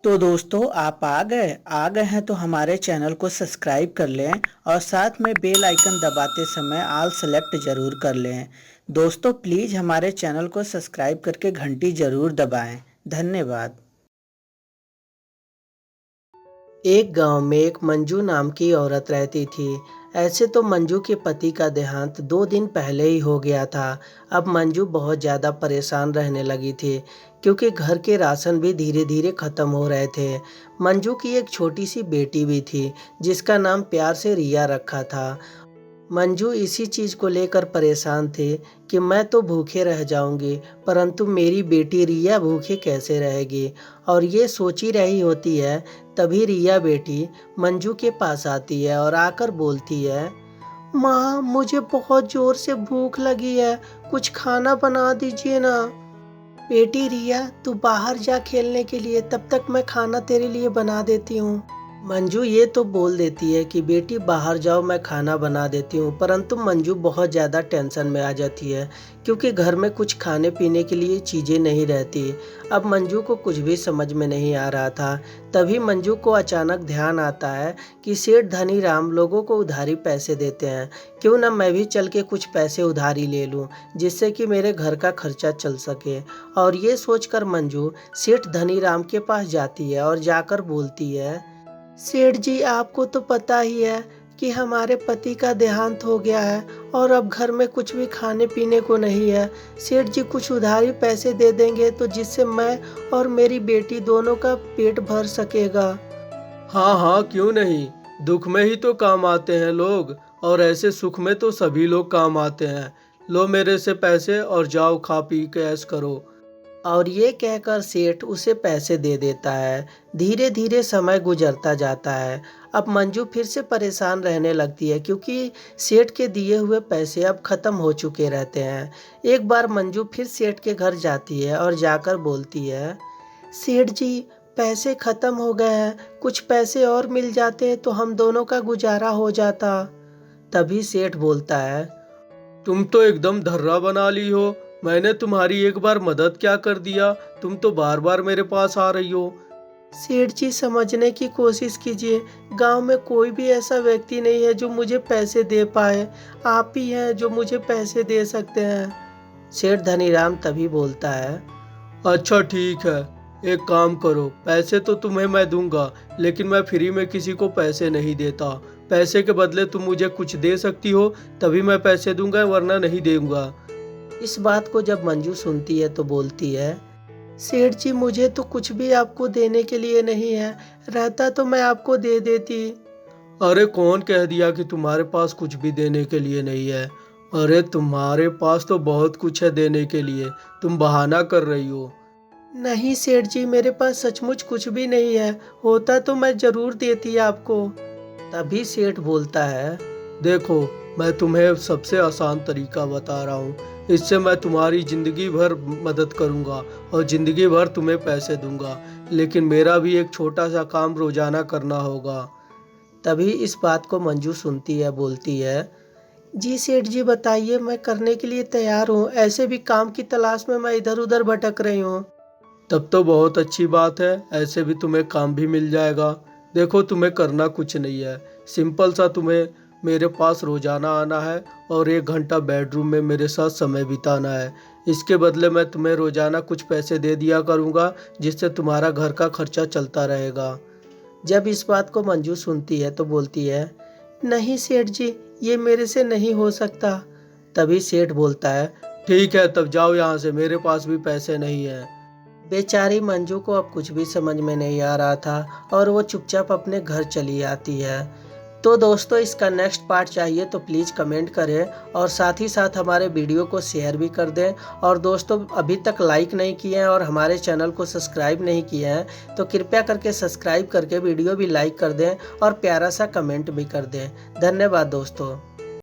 तो दोस्तों आप आ गए हैं तो हमारे चैनल को सब्सक्राइब कर लें और साथ में बेल आइकन दबाते समय ऑल सेलेक्ट ज़रूर कर लें। दोस्तों प्लीज़ हमारे चैनल को सब्सक्राइब करके घंटी ज़रूर दबाएं। धन्यवाद। एक गांव में एक मंजू नाम की औरत रहती थी। ऐसे तो मंजू के पति का देहांत 2 दिन पहले ही हो गया था। अब मंजू बहुत ज़्यादा परेशान रहने लगी थी क्योंकि घर के राशन भी धीरे धीरे ख़त्म हो रहे थे। मंजू की एक छोटी सी बेटी भी थी जिसका नाम प्यार से रिया रखा था। मंजू इसी चीज़ को लेकर परेशान थे कि मैं तो भूखे रह जाऊंगी, परंतु मेरी बेटी रिया भूखे कैसे रहेगी। और ये सोची रही होती है, तभी रिया बेटी मंजू के पास आती है और आकर बोलती है, माँ मुझे बहुत ज़ोर से भूख लगी है, कुछ खाना बना दीजिए ना। बेटी रिया तू बाहर जा खेलने के लिए, तब तक मैं खाना तेरे लिए बना देती हूँ। मंजू ये तो बोल देती है कि बेटी बाहर जाओ मैं खाना बना देती हूँ, परंतु मंजू बहुत ज़्यादा टेंशन में आ जाती है क्योंकि घर में कुछ खाने पीने के लिए चीज़ें नहीं रहती। अब मंजू को कुछ भी समझ में नहीं आ रहा था। तभी मंजू को अचानक ध्यान आता है कि सेठ धनी राम लोगों को उधारी पैसे देते हैं, क्यों ना मैं भी चल के कुछ पैसे उधारी ले लूँ जिससे कि मेरे घर का खर्चा चल सके। और ये सोचकर मंजू सेठ धनी राम के पास जाती है और जाकर बोलती है, सेठ जी आपको तो पता ही है कि हमारे पति का देहांत हो गया है और अब घर में कुछ भी खाने पीने को नहीं है। सेठ जी कुछ उधारी पैसे दे देंगे तो जिससे मैं और मेरी बेटी दोनों का पेट भर सकेगा। हाँ हाँ, क्यों नहीं। दुख में ही तो काम आते हैं लोग, और ऐसे सुख में तो सभी लोग काम आते हैं। लो मेरे से पैसे और जाओ खा पी के ऐश करो। और ये कहकर सेठ उसे पैसे दे देता है। धीरे धीरे समय गुजरता जाता है। अब मंजू फिर से परेशान रहने लगती है क्योंकि सेठ के दिए हुए पैसे अब खत्म हो चुके रहते हैं। एक बार मंजू फिर सेठ के घर जाती है और जाकर बोलती है, सेठ जी पैसे खत्म हो गए हैं, कुछ पैसे और मिल जाते तो हम दोनों का गुजारा हो जाता। तभी सेठ बोलता है, तुम तो एकदम धर्रा बना ली हो। मैंने तुम्हारी एक बार मदद क्या कर दिया, तुम तो बार बार मेरे पास आ रही हो। सेठ जी समझने की कोशिश कीजिए, गांव में कोई भी ऐसा व्यक्ति नहीं है जो मुझे पैसे दे पाए। आप ही हैं जो मुझे पैसे दे सकते हैं। सेठ धनीराम तभी बोलता है, अच्छा ठीक है, एक काम करो, पैसे तो तुम्हें मैं दूंगा, लेकिन मैं फ्री में किसी को पैसे नहीं देता। पैसे के बदले तुम मुझे कुछ दे सकती हो, तभी मैं पैसे दूंगा, वरना नहीं दूंगा। इस बात को जब मंजू सुनती है तो बोलती है, सेठ जी मुझे तो कुछ भी आपको देने के लिए नहीं है, रहता तो मैं आपको दे देती। अरे कौन कह दिया कि तुम्हारे पास कुछ भी देने के लिए नहीं है। अरे तुम्हारे पास तो बहुत कुछ है देने के लिए, तुम बहाना कर रही हो। नहीं सेठ जी मेरे पास सचमुच कुछ भी नहीं है, होता तो मैं जरूर देती आपको। तभी सेठ बोलता है, देखो मैं तुम्हें सबसे आसान तरीका बता रहा हूँ, इससे मैं तुम्हारी ज़िंदगी भर मदद करूँगा और ज़िंदगी भर तुम्हें पैसे दूंगा, लेकिन मेरा भी एक छोटा सा काम रोजाना करना होगा। तभी इस बात को मंजू सुनती है, बोलती है, जी सेठ जी बताइए, मैं करने के लिए तैयार हूँ, ऐसे भी काम की तलाश में मैं इधर उधर भटक रही हूँ। तब तो बहुत अच्छी बात है, ऐसे भी तुम्हें काम भी मिल जाएगा। देखो तुम्हें करना कुछ नहीं है, सिंपल सा तुम्हें मेरे पास रोजाना आना है और 1 घंटा बेडरूम में मेरे साथ समय बिताना है। इसके बदले मैं तुम्हें रोजाना कुछ पैसे दे दिया करूँगा, जिससे तुम्हारा घर का खर्चा चलता रहेगा। जब इस बात को मंजू सुनती है तो बोलती है, नहीं सेठ जी ये मेरे से नहीं हो सकता। तभी सेठ बोलता है, ठीक है तब जाओ यहाँ से, मेरे पास भी पैसे नहीं है। बेचारी मंजू को अब कुछ भी समझ में नहीं आ रहा था और वो चुपचाप अपने घर चली आती है। तो दोस्तों इसका नेक्स्ट पार्ट चाहिए तो प्लीज़ कमेंट करें और साथ ही साथ हमारे वीडियो को शेयर भी कर दें। और दोस्तों अभी तक लाइक नहीं किए हैं और हमारे चैनल को सब्सक्राइब नहीं किए हैं तो कृपया करके सब्सक्राइब करके वीडियो भी लाइक कर दें और प्यारा सा कमेंट भी कर दें। धन्यवाद दोस्तों।